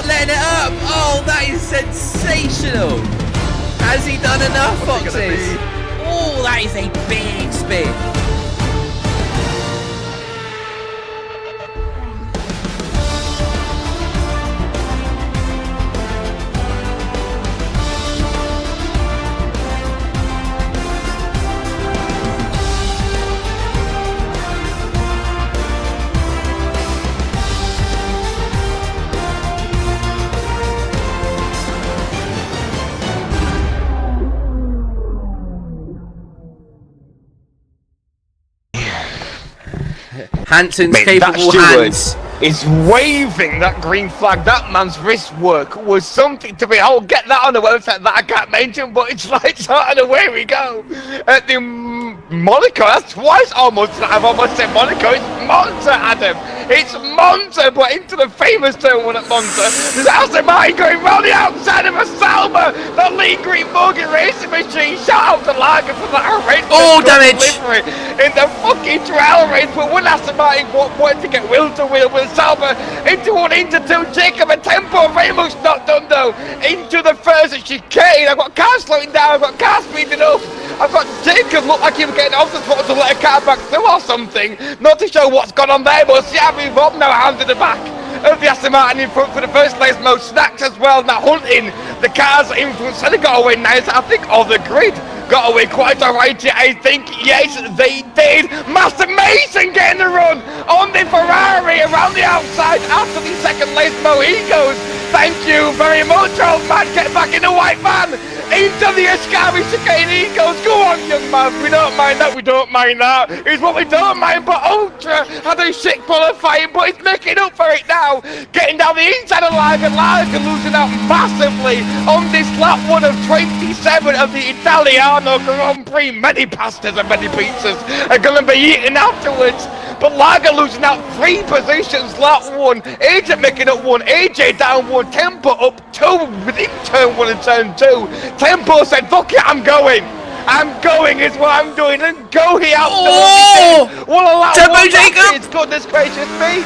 not letting it up. Oh, that is sensational. Has he done enough, Foxes? Oh, that is a big spin. Hansen's capable hands. Is waving that green flag. That man's wrist work was something to behold. Get that on the website that I can't mention, but it's lights out and away we go. At the Monaco, that's twice almost. I've almost said Monaco. It's Monza, Adam. It's Monza, but into the famous turn one at Monza. There's Aston Martin going round the outside of a Salma. The lean green Morgan racing machine. Shout out to Lager for that horrendous damage in the fucking trial race. But when Aston Martin wanted to get wheel to wheel with Salma into one, into two, Jacob and Tempo very much not done though. Into the first chicane. I've got cars slowing down. I've got cars speeding up. I've got Jacob look like he was getting off the spot to let a car back through or something. Not to show what's gone on there, but see how we've up now, hands in the back of the Aston Martin in front for the first place mode. Snacks as well, now hunting the cars in front. So they got away nice, I think, on the grid. Got away quite alright, I think. Yes, they did. Master Mason getting the run on the Ferrari around the outside after the second race mode. He goes, thank you very much, old man. Get back in the white van. Into the Escavi chicane he goes. Go on, young man. We don't mind that. We don't mind that. It's what we don't mind. But Ultra had a shit qualifying, but he's making up for it now. Getting down the inside of Lager. Lager losing out massively on this lap 1 of 27 of the Italiano Grand Prix. Many pastas and many pizzas are going to be eaten afterwards. But Lager losing out 3 positions, lap 1. AJ making up 1, AJ down 1, Tempo up 2 within turn 1 and turn 2. Tempo said, fuck it, I'm going is what I'm doing, and go here out. What a lap. Tempo, Jacob! Goodness gracious me.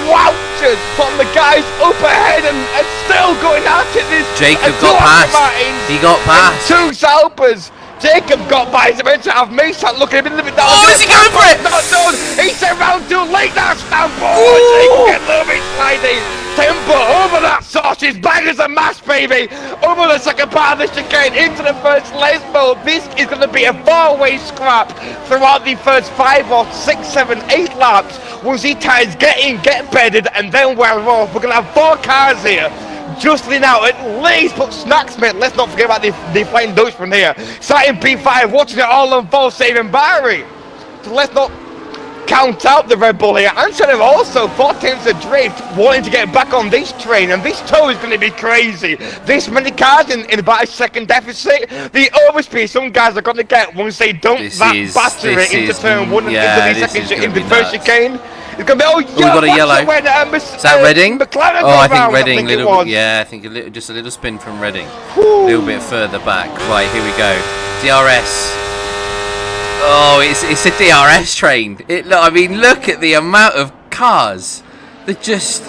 Wowchers from the guys up ahead and still going at it. This Jacob got past. He got past. 2 Salpers. Jacob got by, he's about to have Mason looking a little bit down. Oh, is he going for it? Not done. He said round 2 late now, Stamford. Jacob get a little bit sliding. Tempo over that sausage, bangers and mash, baby. Over the second part of the chicane into the first race mode. This is going to be a 4-way scrap throughout the first 5 or 6, 7, 8 laps. Once these tires get bedded, and then we're off. We're going to have 4 cars here. Justly now, at least put Snacks, mate. Let's not forget about the flying Dutchman here. Starting P5, watching it all unfold, saving Barry. So let's not count out the Red Bull here. And sort of also 4 times adrift, wanting to get back on this train. And this tow is going to be crazy. This many cars in about a second deficit. The overspeed some guys are going to get once they dump battery into turn 1 and into the second into the first chicane. It's going to be, we've got a yellow. Is that Reading? I think Reading. I think just a little spin from Reading. A little bit further back. Right, here we go. DRS. Oh, it's a DRS train. I mean, look at the amount of cars. They're just.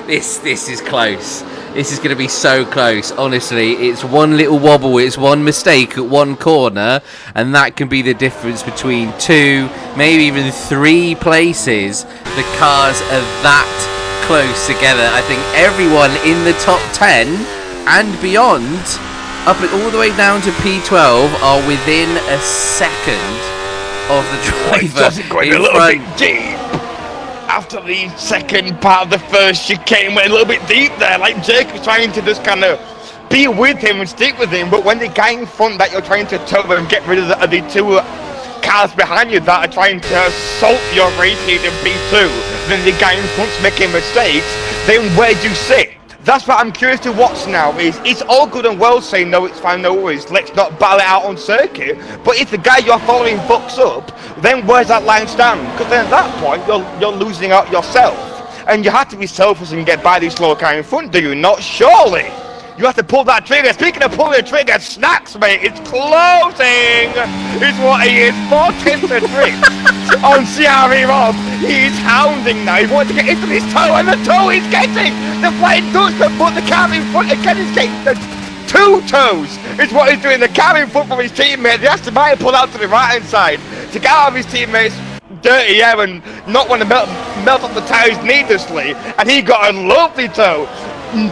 This is close. This is going to be so close. Honestly, it's one little wobble, it's one mistake at one corner, and that can be the difference between 2, maybe even 3 places. The cars are that close together. I think everyone in the top 10 and beyond, all the way down to P12, are within a second of the driver in front. After the second part of the first chicane went a little bit deep there, like Jake was trying to just kind of be with him and stick with him, but when the guy in front that you're trying to tow and get rid of the 2 cars behind you that are trying to assault your race lead in P2, then the guy in front's making mistakes, then where do you sit? That's what I'm curious to watch now. Is it's all good and well saying no, it's fine, no worries, let's not battle it out on circuit, but if the guy you're following bucks up, then where's that line stand? Because then at that point you're losing out yourself, and you have to be selfless and get by this slow car in front, do you not? Surely you have to pull that trigger. Speaking of pulling the trigger, Snacks, mate, it's closing. It's what he is. 4 times a drift. on CRE Rob. He's hounding now. He wants to get into his toe, and the toe he's getting. The flying Dutchman, but the car in front again is getting the 2 toes. Is what he's doing. The car in front from his teammate. The Aston Martin pulled out to the right-hand side to get out of his teammates' dirty air and not want to melt up the tyres needlessly. And he got a lovely toe.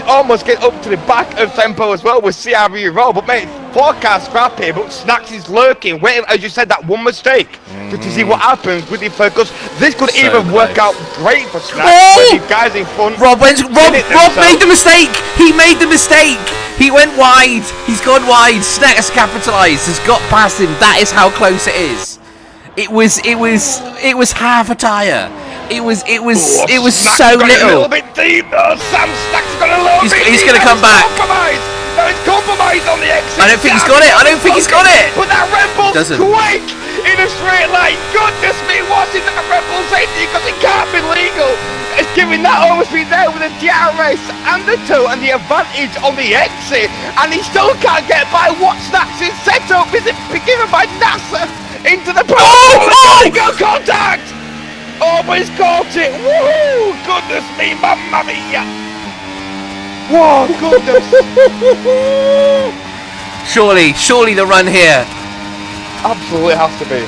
Almost get up to the back of Tempo as well with CRE Roll, but mate, forecast scrap here, but Snacks is lurking, waiting, as you said, that one mistake just to see what happens with the focus. This could even work out great for Snacks. The guys in front. Rob made the mistake. He made the mistake. He went wide. He's gone wide. Snacks capitalised. Has got past him. That is how close it is. It was half a tyre. It was so little. A little bit deep. Sam Snacks got a little bit. He's going to come back. No, it's compromised on the exit. I don't think he's got it. But that Red Bull's quick in a straight line. Goodness me, what's in that Red Bull safety? Because it can't be legal. It's giving that overspeed there with the DRS and the toe and the advantage on the exit. And he still can't get by what Snacks is set up. Is it given by NASA into the post? Oh! Go contact! Oh, but he's caught it! Woohoo! Goodness me, mamma mia! Whoa, goodness! Surely the run here. Absolutely has to be.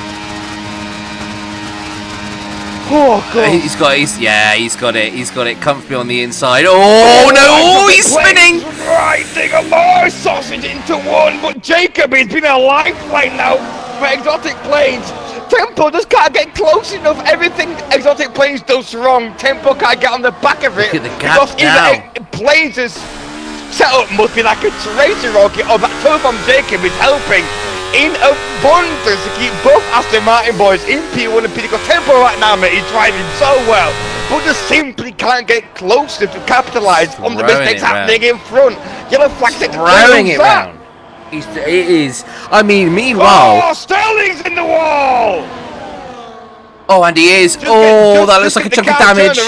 Oh, God. He's got it. He's got it comfortably on the inside. Oh, no! He's spinning! Riding a more sausage into one, but Jacob has been a lifeline now for Exotic Planes. Tempo just can't get close enough. Everything Exotic Planes does wrong. Tempo can't get on the back of it. Look at the gap now. Planes' setup must be like a tracer rocket, or that toe from Jacob is helping in abundance to keep both Aston Martin boys in P1 and P2. Because Tempo right now, mate, he's driving so well, but just simply can't get close enough to capitalise on the mistakes happening in front. Yellow flag set. Throwing it round. It is. I mean, meanwhile. Oh, Sterling's in the wall. Oh, and he is. That looks like a chunk of damage.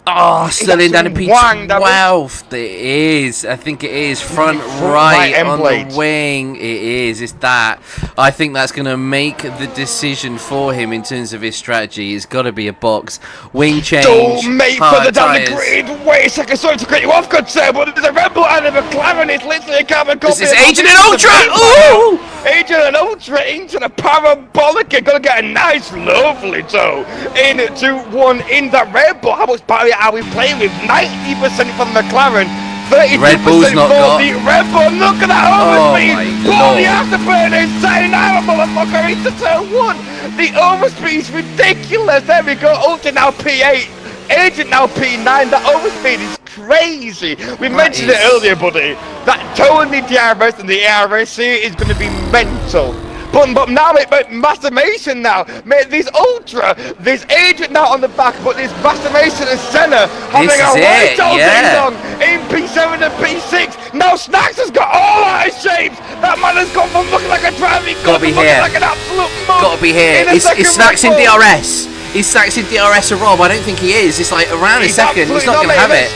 Oh, Sterling down in P12. It is. I think it is. Front right on the wing. It is. It's that. I think that's going to make the decision for him in terms of his strategy. It's got to be a box. Wing change. Oh, mate, further down the grid. Wait a second. Sorry to cut you off, good sir, but there's a Red Bull and a McLaren. It's literally a carbon copy. This is Agent and Ultra. Ooh! Agent and Ultra into the parabolic. You're going to get a nice, lovely toe into one in that Red Bull. How much barrier are we playing with? 90% for the McLaren, 32% Red Bull's not got the Red Bull. Look at that overspeed. Pull the afterburner inside now, motherfucker, into turn 1. The overspeed is ridiculous. There we go. Ultra now P8. Agent now P9. That overspeed is crazy. We mentioned it earlier, buddy. That toe in the DRS and the ARS is going to be mental. But now, mate, Master Mason now. Mate, this Ultra, this Agent now on the back, but this Master Mason and Senna having a right old ding-dong in P7 and P6. Now Snacks has got all out of shapes. That man has gone from looking like a driving gun to looking like an absolute mug. Gotta be here. Is Snacks in DRS? Is Snacks in DRS or Rob? I don't think he is. It's like around a second. He's not going to have it.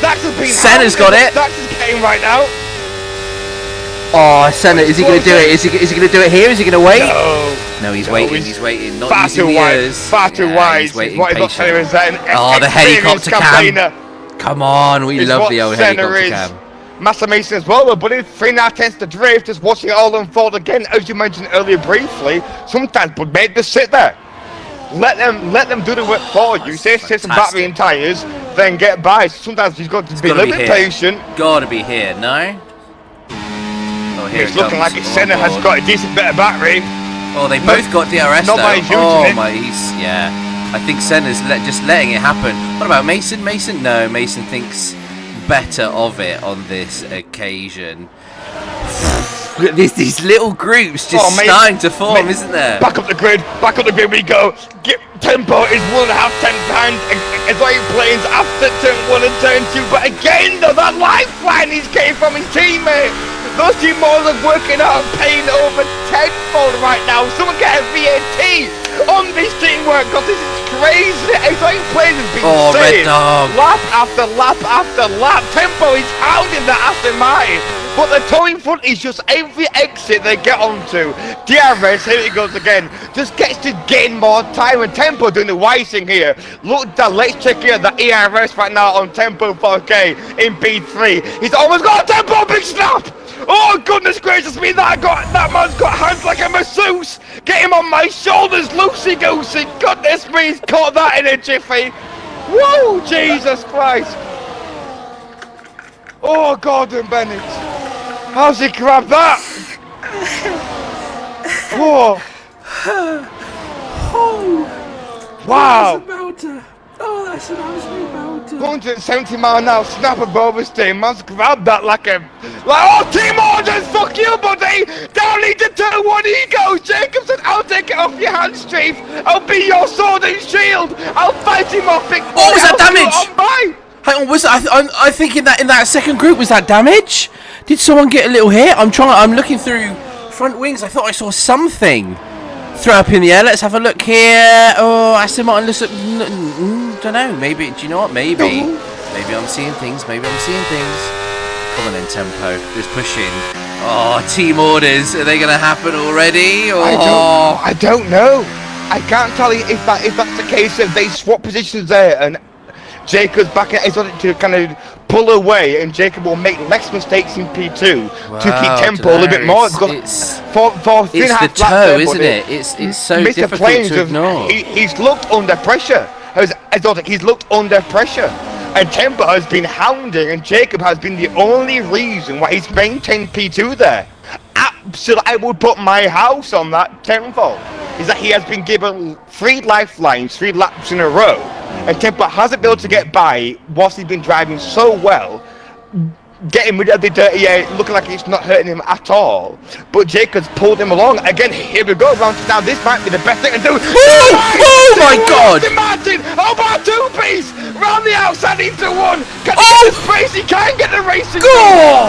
Senna's got it. Snacks is getting right now. Oh, Senna, is he going to do it? Is he going to do it here? Is he going to wait? No, he's waiting. He's waiting. Not far using too the wide. ears. Far too wide. He's waiting patiently. Oh, the helicopter cam. Come on, we love the old helicopter cam. Master Mason as well, but it's 3.5 tenths to drift, just watching it all unfold again, as you mentioned earlier briefly. Sometimes, but mate, just sit there. Let them do the work for you. Say some battery and tyres, then get by. Sometimes you've got to be a little bit patient. Gotta be here, no? Oh, here it's looking like Senna has got a decent bit of battery. Oh, they both got DRS though. Oh my, yeah. I think Senna's just letting it happen. What about Mason? No, Mason thinks better of it on this occasion. These little groups just starting to form, isn't there? Back up the grid we go. Tempo is 1.5 times Exotic Planes after turn 1 and turn 2. But again, though, that lifeline he's getting from his teammate. Those team models are working out and paying over tenfold right now. Someone get a VAT on this teamwork, because this is crazy. Exotic Planes has been saved lap after lap after lap. Tempo is hounding that Aston Martin. But the toe in front is just every exit they get onto. DRS, here it goes again. Just gets to gain more time and tempo doing the wise thing here. Look, let's check here the ERS right now on tempo 4K in P3. He's almost got a tempo, big snap! Oh goodness gracious me, that man's got hands like a masseuse. Get him on my shoulders, loosey goosey. Goodness me, he's caught that in a jiffy. Whoa, Jesus Christ. Oh, Gordon Bennett. How's he grabbed that? Whoa. Wow. Oh, that's an absolute mountain. 170 mile an hour snap of oversteer. Man's grabbed that like oh, team orders, fuck you, buddy. Down into 2-1 he goes. Jacobson, I'll take it off your hands, Chief. I'll be your sword and shield. I'll fight him off. What was that damage? Hang on, was I think in that second group was that damage? Did someone get a little hit? I'm looking through front wings. I thought I saw something throw up in the air. Let's have a look here. Oh, Aston Martin looks at. Don't know. Maybe. Do you know what? Maybe I'm seeing things. Come on then, tempo. Just pushing. Oh, team orders. Are they going to happen already? Or? I don't know. I can't tell you if that's the case. If they swap positions there and Jacob's back at to kind of pull away, and Jacob will make less mistakes in P2 to keep tempo a little bit more. It's the toe, isn't it? It's so difficult to ignore. He's looked under pressure. He's looked under pressure, and tempo has been hounding, and Jacob has been the only reason why he's maintained P2 there. Absolutely, I would put my house on that tenfold. Is that he has been given 3 lifelines, 3 laps in a row, and Tempo hasn't been able to get by whilst he's been driving so well, getting rid of the dirty air, looking like it's not hurting him at all. But Jacobs pulled him along. Again, here we go, round to now. This might be the best thing to do. Oh my God! Martin, about 2-piece, round the outside into 1. Can he get the space? He can't get the racing.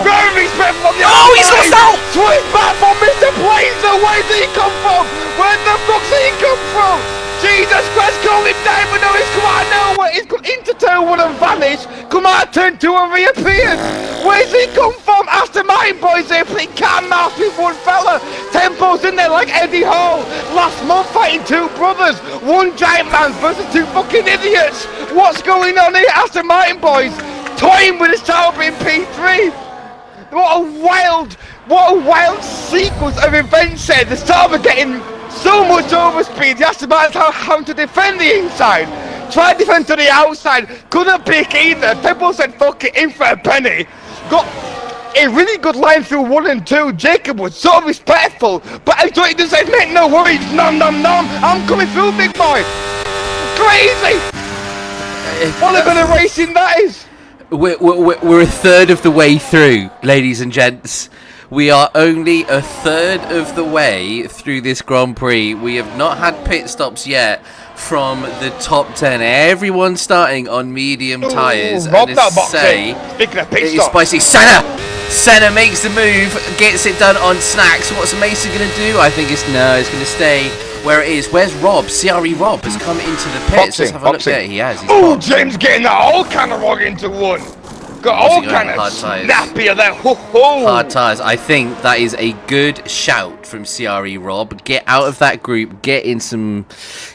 Very respectful on the outside. Oh, he's lost out! Switch back from Mr. Blazer. Where did he come from? Where the fuck's he come from? Jesus Christ, call him Diamond, no, he's come out of nowhere. He's gone into turn 1 and vanished. Come out turn 2 and reappeared. Where's he come from? Aston Martin boys here playing cat and mouse with one fella. Tempo's in there like Eddie Hall. Last month fighting 2 brothers. 1 giant man versus 2 fucking idiots. What's going on here, Aston Martin boys? Toying with his Sauber in P3. What a wild sequence of events here. The Sauber getting so much overspeed. The Aston Martin's having to defend the inside. Tried to defend to the outside. Couldn't pick either. Tempo said fuck it, in for a penny. Got a really good line through 1 and 2. Jacob was so respectful. But I thought he just said, mate, no worries. Nom nom nom. I'm coming through, big boy. Crazy. What a bit of racing that is. We're a third of the way through, ladies and gents. We are only a third of the way through this Grand Prix. We have not had pit stops yet from the top 10. Everyone's starting on medium tyres. Speaking of pit stops, spicy. Senna makes the move, gets it done on snacks. What's Mason going to do? I think it's going to stay where it is. Where's Rob? CRE Rob has come into the pits. Let's have a look there. He has. Oh, James getting that whole kind of wrong into 1. Got all kind of snappy of that. Hard tyres. I think that is a good shout from CRE Rob. Get out of that group. Get in some,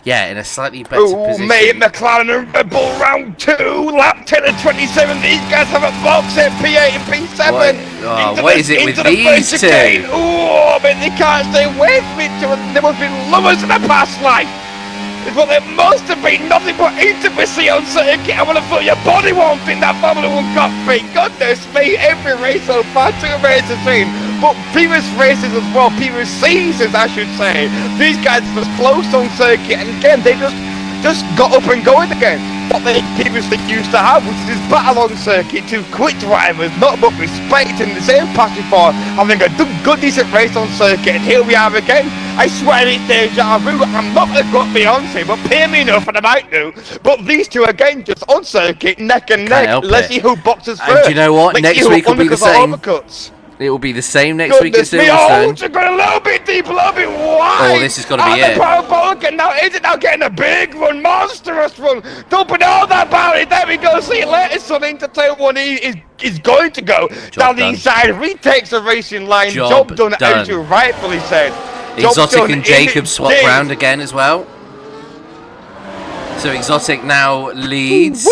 in a slightly better position. Mate, McLaren and Red Bull round 2, lap 10 and 27. These guys have a box at P8 and P7. What is it with these two? Oh, man, they can't stay away from each other. They must be lovers in a past life. It's what there must have been, nothing but intimacy on circuit. I want to feel your body warmth in that Formula 1 cockpit. Goodness me, every race so far, 2 races in, but previous races as well, previous seasons I should say. These guys was close on circuit, and again, they just got up and going again. What they previously used to have, which is battle on circuit, 2 quick drivers, not but respect in the same passion for having a good decent race on circuit, and here we are again. I swear it's deja vu. I'm not going to go Beyonce, but pay me enough and I might do. But these two again, just on circuit, neck and neck. Let's see who boxes first. And do you know what? Next week will be the same. It will be the same next week at Goodness me, oh, Silverstone. going a little bit deep, a little bit wide. Oh, this has got to be it. Parabolic, and now is it now getting a big run, monstrous run, dumping all that bounty. There we go. See you later, son. Into turn one, he is going to go down the inside. Retakes the racing line. Job done, as you rightfully said. Exotic and Jacob swap round again as well. So Exotic now leads.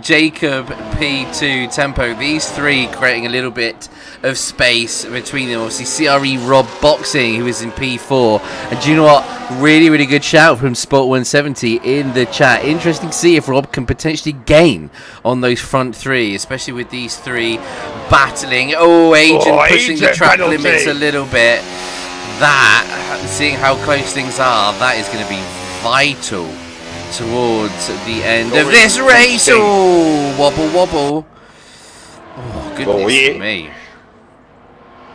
Jacob P2 Tempo. These three creating a little bit of space between them. Obviously CRE Rob Boxing, who is in P4. And do you know what? Really, really good shout from Sport 170 in the chat. Interesting to see if Rob can potentially gain on those front three, especially with these three battling. Oh, Agent pushing the track limits a little bit. That, seeing how close things are, that is going to be vital towards the end of this race. Oh, wobble, wobble. Oh, goodness me.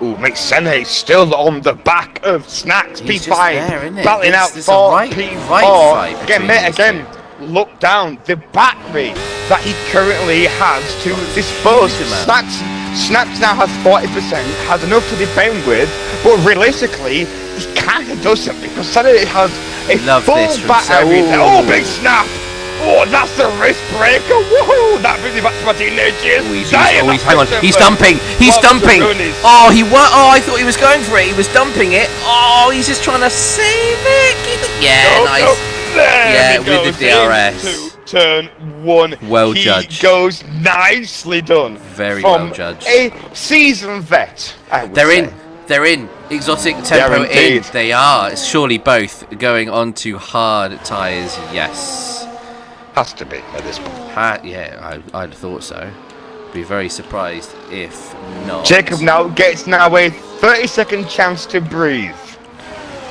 Ooh, makes sense. He's still on the back of Snacks. He's P5 battling out for P4. Again, look down the battery that he currently has to dispose. Snacks now has 40%, has enough to defend with, but realistically, he kind of doesn't because Saturday has a full battery. Oh, big snap! Oh, that's the wrist breaker! Woohoo! That brings me back to my teenage years. Hang on, he's dumping! He's dumping! Oh, I thought he was going for it. He was dumping it. Oh, he's just trying to save it. Nice. Yeah, with the DRS. Turn one. Well judged. He goes nicely done. Very well judged. A seasoned vet. They're in. Exotic Tempo in. They are. Surely both going on to hard tyres. Yes. Has to be at this point. Yeah, I'd have thought so. Be very surprised if not. Jacob now gets a 30-second chance to breathe.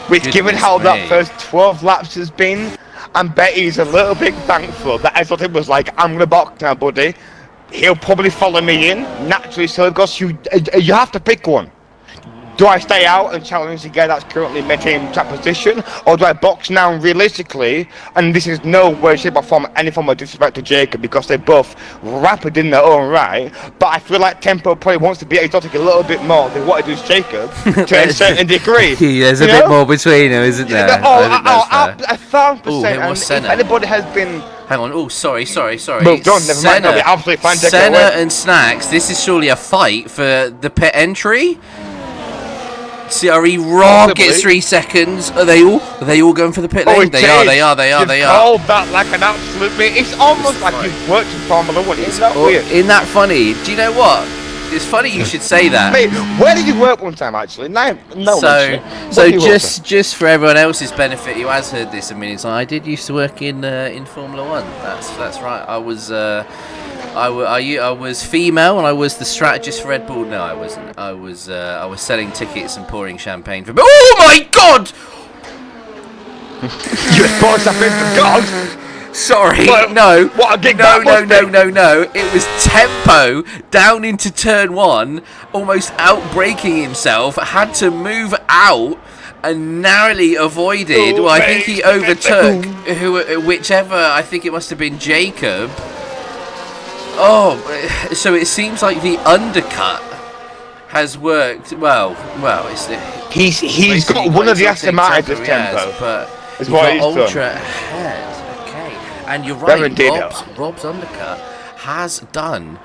Which, given how that first 12 laps has been, I bet he's a little bit thankful that Exotic was like, I'm going to box now, buddy. He'll probably follow me in, naturally so, because you have to pick one. Do I stay out and challenge the guy that's currently maintaining track position, or do I box now realistically? And this is no way, shape or form any form of disrespect to Jacob because they're both rapid in their own right. But I feel like Tempo probably wants to be Exotic a little bit more than what it is Jacob to a certain degree. There's a bit more between them, isn't there? 1,000%. And if anybody has been... Hang on. Oh, sorry. Moved on, never mind. Be absolutely fine. Senna and Snacks. This is surely a fight for the pit entry. CRE Rob gets 3 seconds. Are they all going for the pit lane? They are. Called that like an absolute mate. It's almost like you've worked in Formula 1. Isn't that weird? Isn't that funny? Do you know what? It's funny you should say that. Mate, where did you work one time actually? No. So just for everyone else's benefit who has heard this a million times, I did used to work in Formula 1. That's right. I was female and I was the strategist for Red Bull. No, I wasn't. I was selling tickets and pouring champagne for. Oh my God! You poured champagne for God? Sorry, well, no. What a gig no. It was Tempo down into turn one, almost outbraking himself. Had to move out and narrowly avoided. Well, I think he overtook whichever. I think it must have been Jacob. Oh, so it seems like the undercut has worked well. He's got one of the Aston Martins Tempo, but he's got ultra ahead. Okay, and you're right. Rob's undercut has done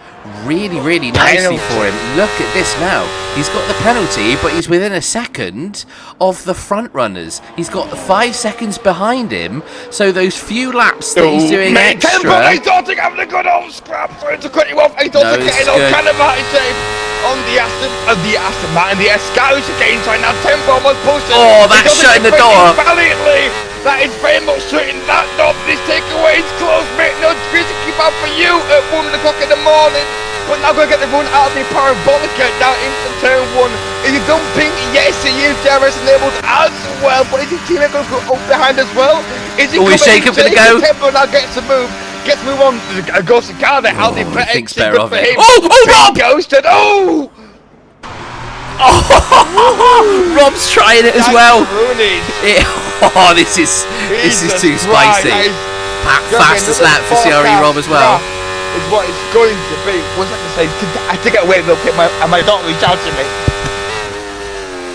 really nicely for him. Look at this now. He's got the penalty, but he's within a second of the front runners. He's got 5 seconds behind him, so those few laps that he's doing extra. Exotic having a good old scrap to cut you off. Exotic getting all kind of on the Aston Martin, the Escouch again, so now Tempo was pushing. Oh, that's shutting the door. Valiantly. That is very much shutting that knob. This takeaway is close, mate. No degrees to keep up for you at 1 o'clock in the morning. But now going to get the run out of the parabolic down into turn one. Is he dumping? Yes, he is. DRS enabled as well. But is his teammate going to go up behind as well? Is he Jacob going to go? Tempo now gets to move. Gets to move on. Goes to car there. How they thinks better of it. Rob! Ghosted. Rob's trying it as well. This is too spicy. Fastest lap for CRE Rob as well. is what it's going to be. What's I can say? To get away with it, and my daughter is shouting me.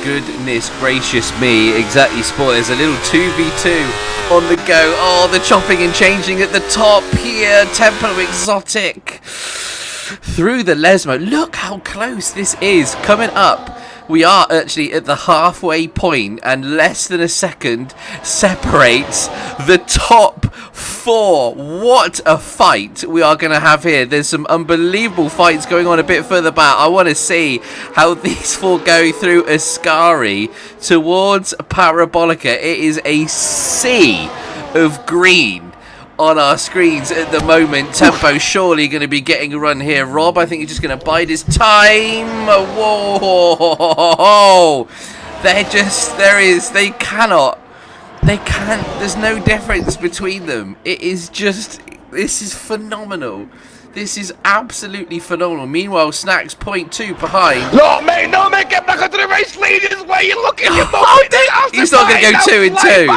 Goodness gracious me, exactly, Sport. There's a little 2v2 on the go. Oh, the chopping and changing at the top here. Tempo Exotic through the Lesmo. Look how close this is. Coming up, we are actually at the halfway point, and less than a second separates the top 4. What a fight we are going to have here. There's some unbelievable fights going on a bit further back. I want to see how these 4 go through Ascari towards Parabolica. It is a sea of green on our screens at the moment. Tempo surely going to be getting a run here. Rob, I think he's just going to bide his time. Whoa! They can't, there's no difference between them. This is phenomenal. This is absolutely phenomenal. Meanwhile, Snacks 0.2 behind. No, mate, get back onto the race leaders. Where you looking? He's not going to go 2 and 2.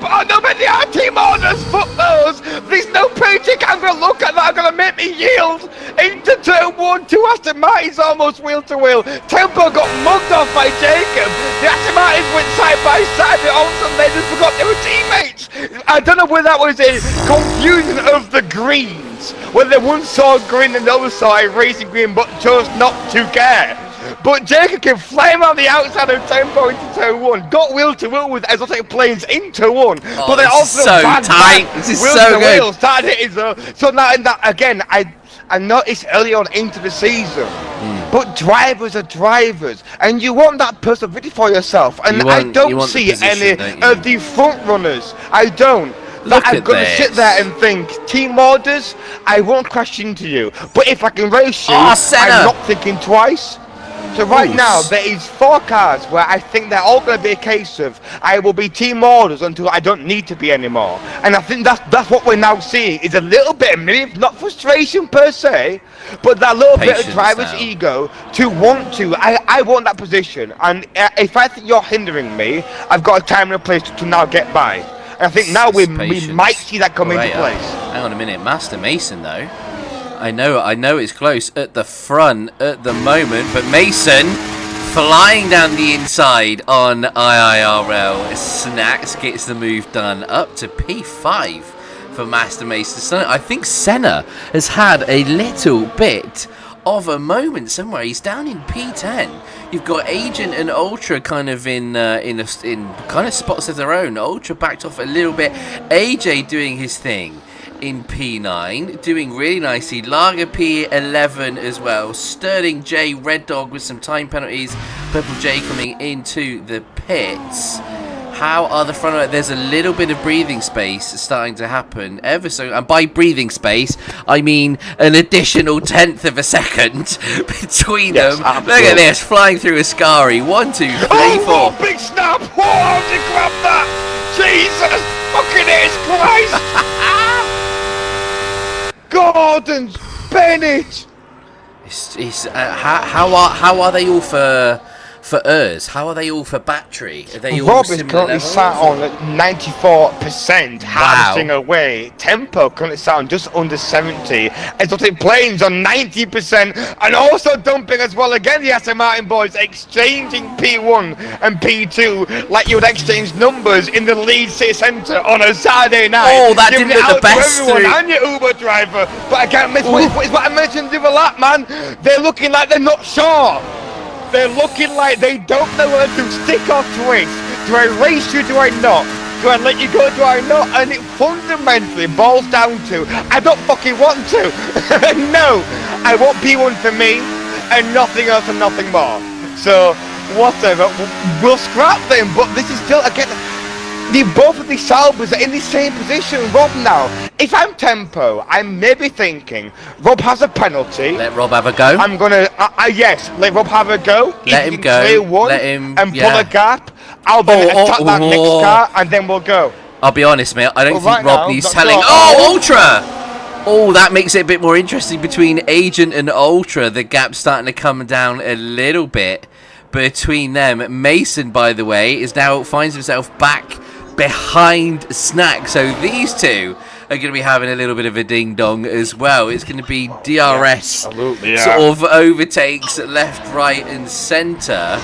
Oh, no, but they are team orders. Fuck those. There's no paycheck. I'm going to look at that. I'm going to make me yield into turn 1. 2 Aston Martins almost wheel to wheel. Tempo got mugged off by Jacob. The Aston Martins went side by side, but all of a sudden they just forgot they were teammates. I don't know whether that was a confusion of the greens, whether one saw green and the other saw a racing green but chose not to care. But Jacob can flame on the outside of Tempo into turn 1. Got wheel to wheel with exotic planes into 1. Oh, but they also so tight. This is so good. wheel started hitting so now in that again, I know it's early on into the season, but drivers are drivers, and you want that personality for yourself. And I don't see any of the front runners. I don't. But I'm going to sit there and think, team orders, I won't crash into you. But if I can race you, I'm not thinking twice. So right now, there is 4 cars where I think they're all going to be a case of, I will be team orders until I don't need to be anymore. And I think that's what we're now seeing, is a little bit, maybe not frustration per se, but that little bit of driver's ego to want to. I want that position. And if I think you're hindering me, I've got a time and a place to now get by. I think now we might see that come into place. Hang on a minute, Master Mason though. I know it's close at the front at the moment, but Mason flying down the inside on IIRL. Snacks gets the move done up to P5 for Master Mason. I think Senna has had a little bit of a moment somewhere. He's down in P10. You've got Agent and Ultra kind of in kind of spots of their own. Ultra backed off a little bit. AJ doing his thing in P9, doing really nicely. Lager P11 as well. Sterling J, Red Dog with some time penalties. Purple J coming into the pits. How are the front? There's a little bit of breathing space starting to happen ever so, and by breathing space I mean an additional 1/10 of a second between them. Absolutely. Look at this, flying through Ascari. 1, 2, 3, 4. Big snap! Whoa, how'd you grab that? Jesus fucking Christ! Gordon Bennett. How are they all for us? How are they all for battery? Are they all Rob is currently sat on at 94%, harvesting away. Tempo currently sat on just under 70. Exotic Planes on 90%, and also dumping as well. Again, the Aston Martin boys exchanging P1 and P2 like you would exchange numbers in the Leeds City Centre on a Saturday night. Oh, that didn't look the best to everyone and your Uber driver. But I can't miss what I mentioned the other lap, man. They're looking like they're not sure. They're looking like they don't know whether to stick or twist. Do I race you, do I not? Do I let you go, do I not? And it fundamentally boils down to, I don't fucking want to. No, I want P1 for me, and nothing else and nothing more. So, whatever, we'll scrap them, but this is still, again, both of these Saubers are in the same position. Rob now, if I'm Tempo, I'm maybe thinking, Rob has a penalty. Let Rob have a go. I'm gonna, yes, let Rob have a go. Let him go. Clear one let him, and pull a gap. I'll then attack that next car, and then we'll go. I'll be honest, mate. I don't think Rob needs telling. Ultra! Oh, that makes it a bit more interesting between Agent and Ultra. The gap's starting to come down a little bit between them. Mason, by the way, finds himself back behind Snack. So these two are going to be having a little bit of a ding dong as well. It's going to be DRS absolutely, sort of overtakes left, right, and centre.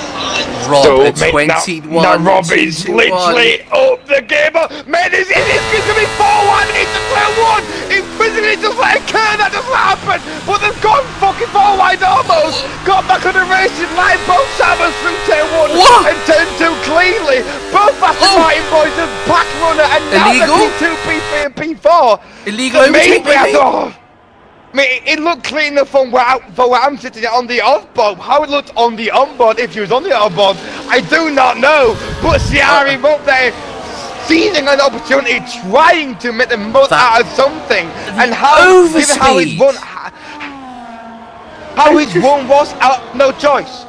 Rob at 21. Now Rob is literally up the game. Man, this is going to be 4-1 into turn 1. It's physically just like a curve that doesn't happen. But they've gone fucking 4 wide almost. Got back on the racing line. Both Sabers through turn 1 and turn 2 cleanly. Both Aston Martin boys have back runner and now Illegal? the P2, P3 and P4. Illegal overtake, I mean, it looked clean enough from where I'm sitting on the off-board. How it looked on the on-board, if he was on the on-board, I do not know. But Ciari up there, seizing an opportunity, trying to make the most out of something. And how his run was out, no choice.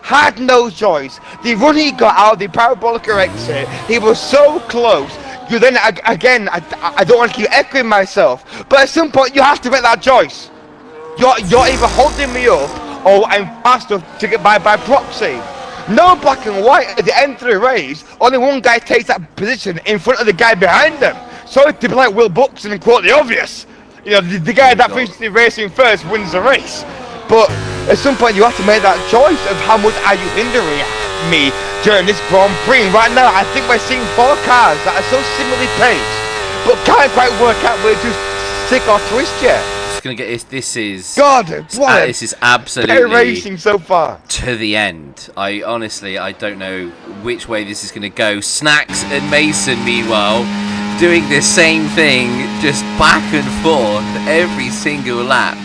Had no choice. The run he got out of the parabolic exit, he was so close. You then again, I don't want to keep echoing myself, but at some point you have to make that choice. You're either holding me up or I'm fast enough to get by proxy. No black and white at the end of the race. Only one guy takes that position in front of the guy behind them. So to be like Will Buxton and quote the obvious, you know, the guy that finishes the racing first wins the race. But at some point you have to make that choice of how much are you hindering me during this Grand Prix. Right now I think we're seeing 4 cars that are so similarly paced but can't quite work out where to stick or twist yet. Just gonna get this is this is absolutely racing so far to the end. I honestly don't know which way this is gonna go. Snacks and Mason meanwhile doing the same thing, just back and forth every single lap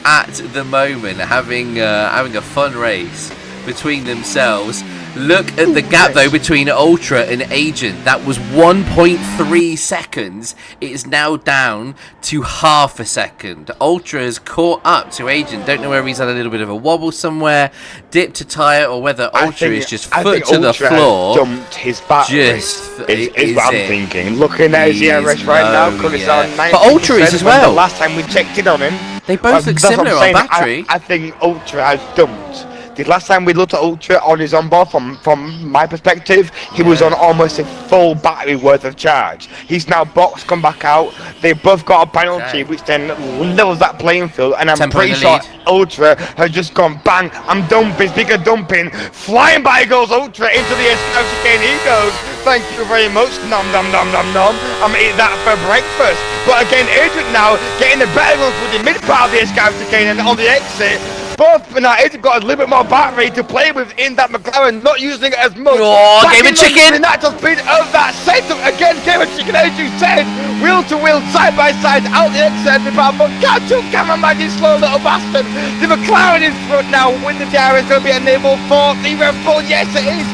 at the moment, having a fun race between themselves. Look at the gap though between Ultra and Agent. That was 1.3 seconds. It is now down to half a second. Ultra has caught up to Agent. Don't know whether he's had a little bit of a wobble somewhere, dipped a tyre, or whether Ultra is just foot to the floor. Dumped his battery. Is what I'm thinking. Looking at his ERS right now, because it's on 90%. But Ultra is as well. The last time we checked in on him, they both look similar on battery. I think Ultra has dumped. The last time we looked at Ultra on his onboard, from my perspective, he was on almost a full battery worth of charge. He's now boxed, come back out. They both got a penalty, which then levels that playing field. And I'm pretty sure Ultra has just gone bang. I'm dumping, speaking of dumping, flying by goes Ultra into the escape chicane. He goes, thank you very much, nom nom nom nom nom. I'm eating that for breakfast. But again, Adrian now getting the better run through the mid part of the escape chicane and on the exit. Both now Adrian got a little bit more battery to play with in that McLaren, not using it as much. Oh, game of chicken! The natural speed of that setup again, game of chicken, as you said. Wheel to wheel, side by side, out the exit. But can't you cameraman, you slow little bastard? The McLaren in front now. When the DRS is going to be enabled for the Red Bull. Yes, it is.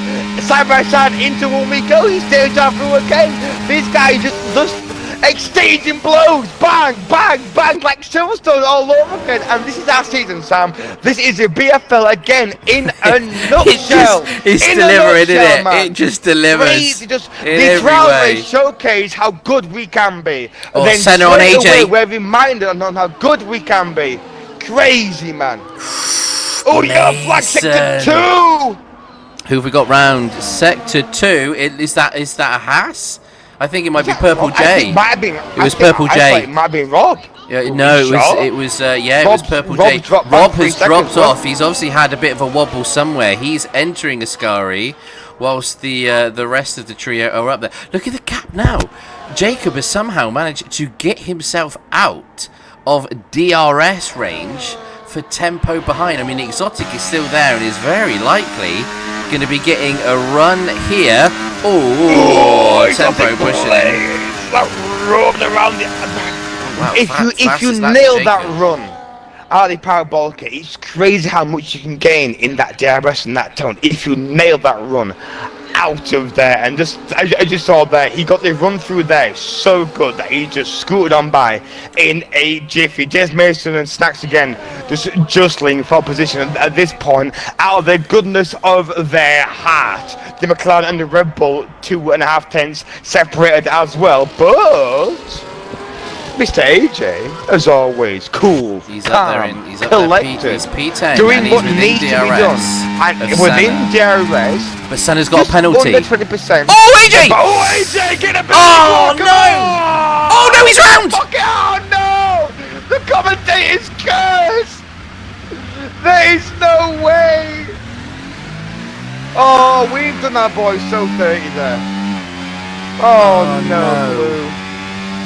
Side by side into one we go. He stays off through again. These guys just exchanging blows, bang, bang, bang, like Silverstone all over again. And this is our season, Sam. This is a BFL again in a nutshell. It's delivering, isn't it? Man. It just delivers. The trial race showcase how good we can be. Oh, then center on AJ. We're reminded on how good we can be. Crazy, man. Oh, yeah, flag sector 2. Who have we got round sector 2? Is that a Haas? I think it might be Purple J. It might have been. It was Purple J. It might be Rob. Yeah, no, it was Purple J. Rob has dropped off. He's obviously had a bit of a wobble somewhere. He's entering Ascari, whilst the rest of the trio are up there. Look at the gap now. Jacob has somehow managed to get himself out of DRS range for tempo behind. I mean, Exotic is still there and is very likely going to be getting a run here. Oh, tempo pushing. Rubbed around the. Wow, if you nail that run out of the parabolic, it's crazy how much you can gain in that DRS and that tone. If you nail that run out of there, and just as you saw there, he got the run through there so good that he just scooted on by in a jiffy. James Mason and Snacks again just jostling for position at this point out of the goodness of their heart. The McLaren and the Red Bull 2.5 tenths separated as well, but Mr. AJ, as always, cool, he's calm, up there in, he's up collected, there, he's P10, doing what needs to be done, and within DRS. But Senna's got a penalty. Under 20%. Oh, AJ! Oh, AJ, get a penalty! Oh, no! Oh, no! no, he's round! Fuck it, oh no! The commentator's cursed! There is no way! Oh, we've done our boy so dirty there. Oh no, Blue.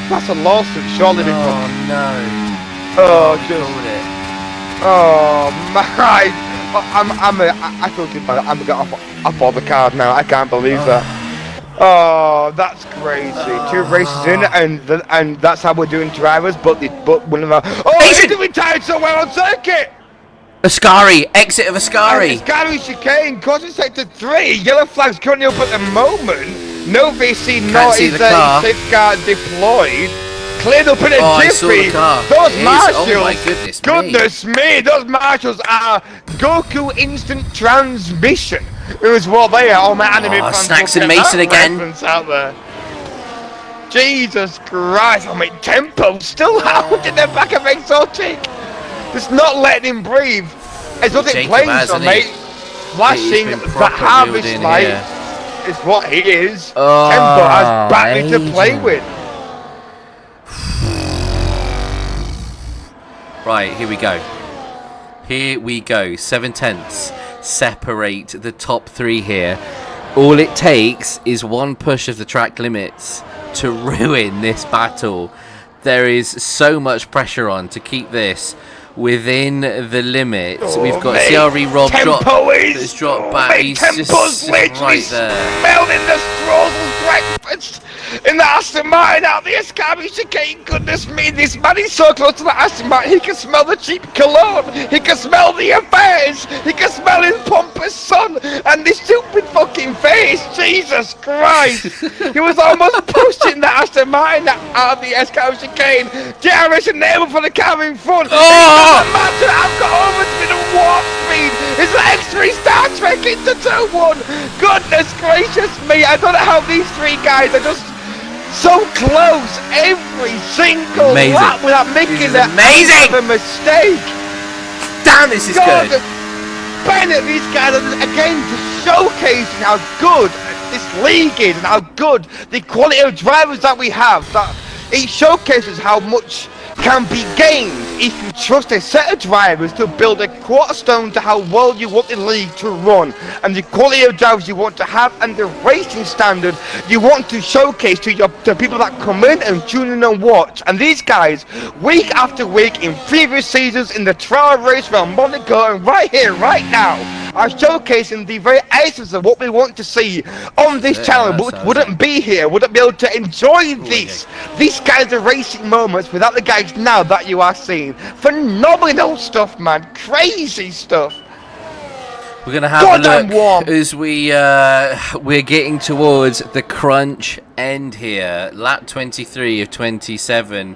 That's a lawsuit, surely. Oh no. Oh, He just. called it. Oh my! I feel good. I'm gonna get off all the card now. I can't believe that. Oh, that's crazy. 2 races in, and that's how we're doing drivers. But one of our he's doing tired so well on circuit. Ascari, exit of Ascari. Ascari chicane, crossing sector 3. Yellow flag's currently up at the moment. No VC, nor is safeguard deployed. Cleared up in a jiffy. Those marshals, oh my goodness me, those marshals are Goku instant transmission. It was what they are. All my anime fans Snacks and Mason again. Out there. Jesus Christ, I mean, tempo still out in the back of exotic. It's not letting him breathe. Exotic planes on, mate. Flashing the harvest light is what he is. Tempo has battery to play with. Right, here we go. Here we go. 7 tenths separate the top 3 here. All it takes is one push of the track limits to ruin this battle. There is so much pressure on to keep this within the limits. We've got CRE Rob that's dropped back. He's just right there. Smelling the Strausel's breakfast in the Aston Martin out the Ascari chicane. Goodness me, this man is so close to the Aston Martin. He can smell the cheap cologne. He can smell the affairs. He can smell his pompous son and this stupid fucking face. Jesus Christ. He was almost pushing the Aston Martin out of the Ascari chicane. JRS enabled for the car in front. I've got overspin and warp speed. It's like X3 Star Trek into 2-1. Goodness gracious me. I don't know how these 3 guys are just so close every single lap without making a mistake. Damn, this is good. Bennett, these guys are again just showcasing how good this league is and how good the quality of drivers that we have. That it showcases how much can be gained if you trust a set of drivers to build a cornerstone to how well you want the league to run and the quality of drivers you want to have and the racing standard you want to showcase to the people that come in and tune in and watch. And these guys, week after week in previous seasons, in the trial race around Monaco and right here, right now, are showcasing the very essence of what we want to see on this channel, which wouldn't be here, wouldn't be able to enjoy these kinds of racing moments without the guys now that you are seeing. Phenomenal stuff, man. Crazy stuff. We're gonna have a look as we're getting towards the crunch end here. Lap 23 of 27.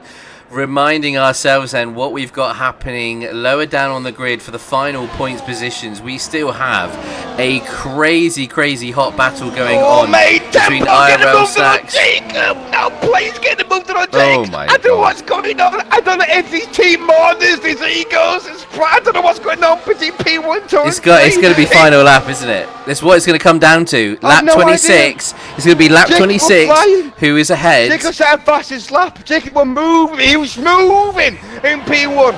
Reminding ourselves then what we've got happening lower down on the grid for the final points positions. We still have a crazy hot battle going on between IRL Snacks. Now please get the move to the Jacob. Oh my I don't know what's going on. I don't know if these team orders, these egos, I don't know what's going on between P1 to It's going to be final lap, isn't it? That's what it's going to come down to. Lap 26. It's going to be lap 26. Who is ahead? Jacob said fastest lap. Jacob was moving. He was moving in P1.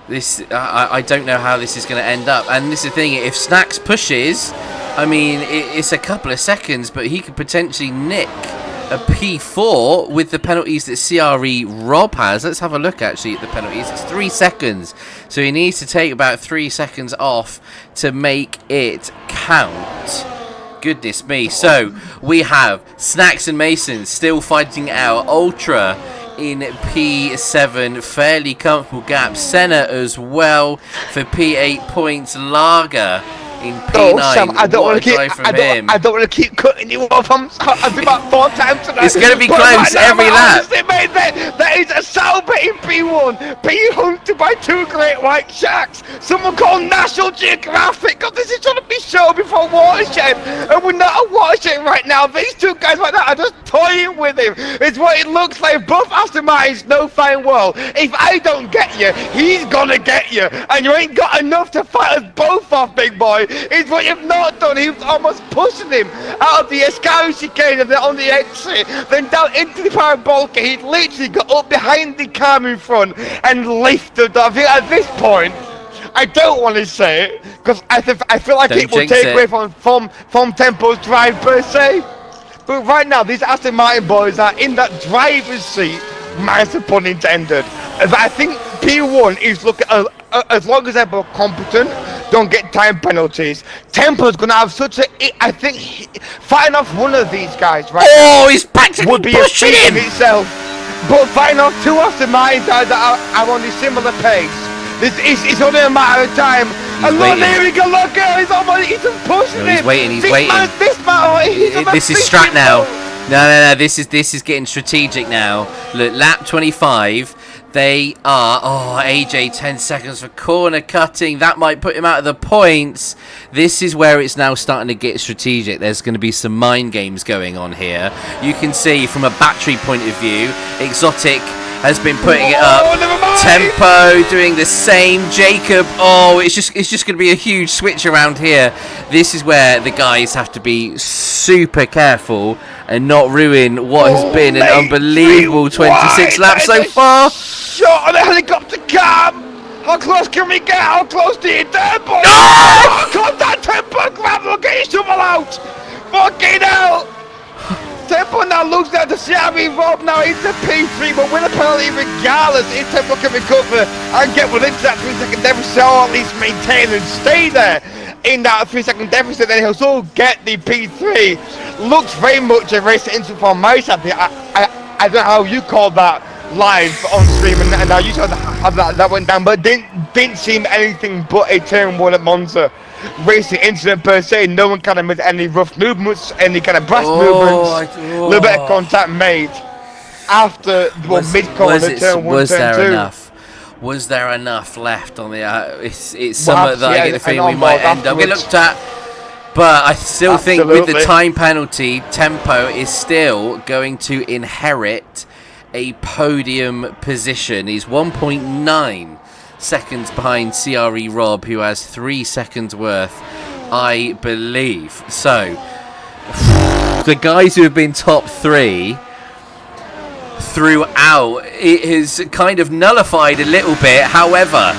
This I don't know how this is going to end up. And this is the thing. If Snacks pushes, I mean, it's a couple of seconds, but he could potentially nick a P4 with the penalties that CRE Rob has. Let's have a look actually at the penalties. It's 3 seconds. So he needs to take about 3 seconds off to make it count. Goodness me. So we have Snacks and Mason still fighting out. Ultra in P7, fairly comfortable gap. Senna as well for P8 points. Lager in P9. Sam, I don't want to keep cutting you off. I've been about 4 times tonight. It's going to be close every lap. Honestly, mate, there is a Sauber in P1, being hunted by 2 great white sharks. Someone called National Geographic. God, this is trying to be shown before Watershed, and we're not a Watershed pushing right now. These two guys right now are just toying with him. It's what it looks like. Both Aston Martins know fine well. If I don't get you, he's gonna get you. And you ain't got enough to fight us both off, big boy. It's what you've not done. He was almost pushing him out of the Escario chicane and then on the exit, then down into the parabolica. He literally got up behind the car in front and lifted off. At this point, I don't want to say it because I feel like it will take away from Tempo's drive per se. But right now, these Aston Martin boys are in that driver's seat, massive pun intended. I think P1 is looking as long as they're both competent, don't get time penalties. Tempo's gonna have such a. I think fighting off one of these guys right now he's practically would be a feat in itself. But fighting off two Aston Martin guys that are on a similar pace. It's only a matter of time. And look, there we go, look, he's just pushing him. He's waiting, This this is strat now. No, this is getting strategic now. Look, lap 25, they are, AJ 10 seconds for corner cutting. That might put him out of the points. This is where it's now starting to get strategic. There's going to be some mind games going on here. You can see from a battery point of view, Exotic has been putting it up. Tempo doing the same. Jacob. It's just going to be a huge switch around here. This is where the guys have to be super careful and not ruin what has been an unbelievable 26 laps so far. Shot on a helicopter cam. How close can we get? How close to you there, boy? No! Contact Tempo. Grab him. Get your shovel out. Fucking hell. Tempo now looks at the CRV Rob now into P3, but win a penalty regardless. If Tempo can recover and get within that 3-second deficit, or at least maintain and stay there in that 3-second deficit, then he'll still get the P3. Looks very much a race into from my side. I don't know how you called that live on stream and how you saw how that went down, but didn't seem anything but a turn one at Monza racing incident per se. No one kind of made any rough movements, any kind of brash movements. A little bit of contact made after mid-corner turn one, turn two. Was there enough left on the? It's something that I get the feeling we might end up getting looked at. But I still think with the time penalty, Tempo is still going to inherit a podium position. He's 1.9 seconds behind CRE Rob, who has 3 seconds worth, I believe. So, the guys who have been top 3 throughout, it has kind of nullified a little bit. However,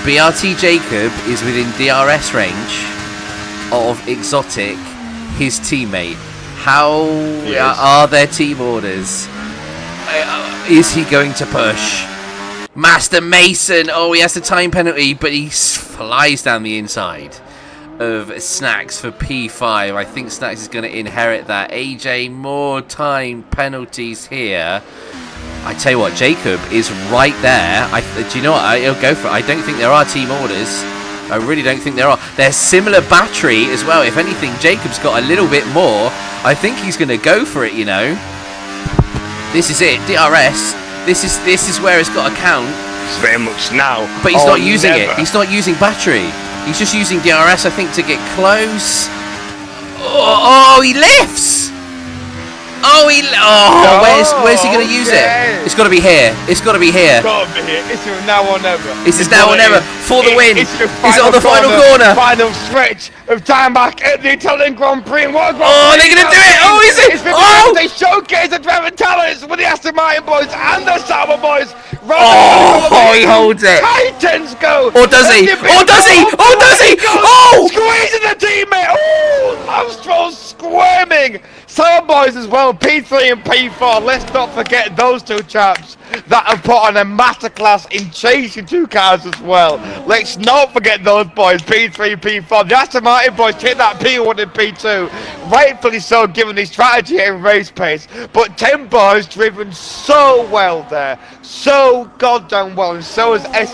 BRT Jacob is within DRS range of Exotic, his teammate. How are their team orders? Is he going to push? Master Mason, he has the time penalty, but he flies down the inside of Snacks for P5. I think Snacks is going to inherit that. AJ, more time penalties here. I tell you what, Jacob is right there. Do you know what? He'll go for it. I don't think there are team orders. I really don't think there are. They're similar battery as well. If anything, Jacob's got a little bit more. I think he's going to go for it, you know. This is it. DRS. This is where it's got to count. It's very much now. But he's not using it. He's not using battery. He's just using DRS, I think, to get close. He lifts. Where's he going to use it? It's got to be here. It's got to be here. It's got to be here. It's now or never. This is now or never for the win. Is it on the final corner? Final stretch of time back at the Italian Grand Prix. What they're going to do it. Is it? They showcase the driver talents with the Aston Martin boys and the Sauber boys. He holds it. Titans go. Or does he? Squeezing the teammate. Armstrong's squirming. Sauber boys as well, P3 and P4. Let's not forget those two chaps that have put on a masterclass in chasing two cars as well. Let's not forget those boys, P3, P4. The Aston Martin boys take that P1 and P2. Rightfully so, given his strategy and race pace. But Tempo has driven so well there. So goddamn well. And so has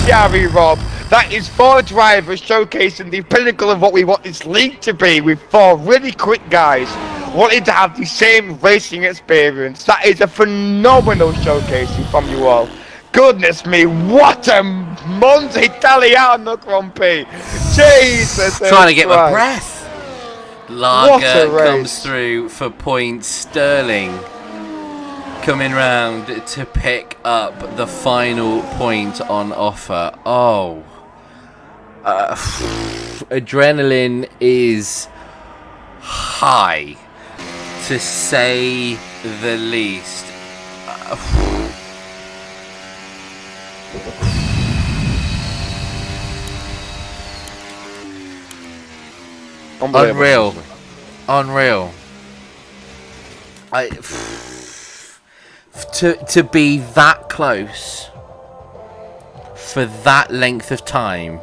Shari Rob. That is 4 drivers showcasing the pinnacle of what we want this league to be, with 4 really quick guys wanting to have the same racing experience. That is a phenomenal showcasing from you all. Goodness me, what a Monza Italiano Grand Prix. Jesus. Trying to get my breath. Lager race. comes through for points. Sterling coming round to pick up the final point on offer. Oh. Adrenaline is high, to say the least. Unreal. To be that close for that length of time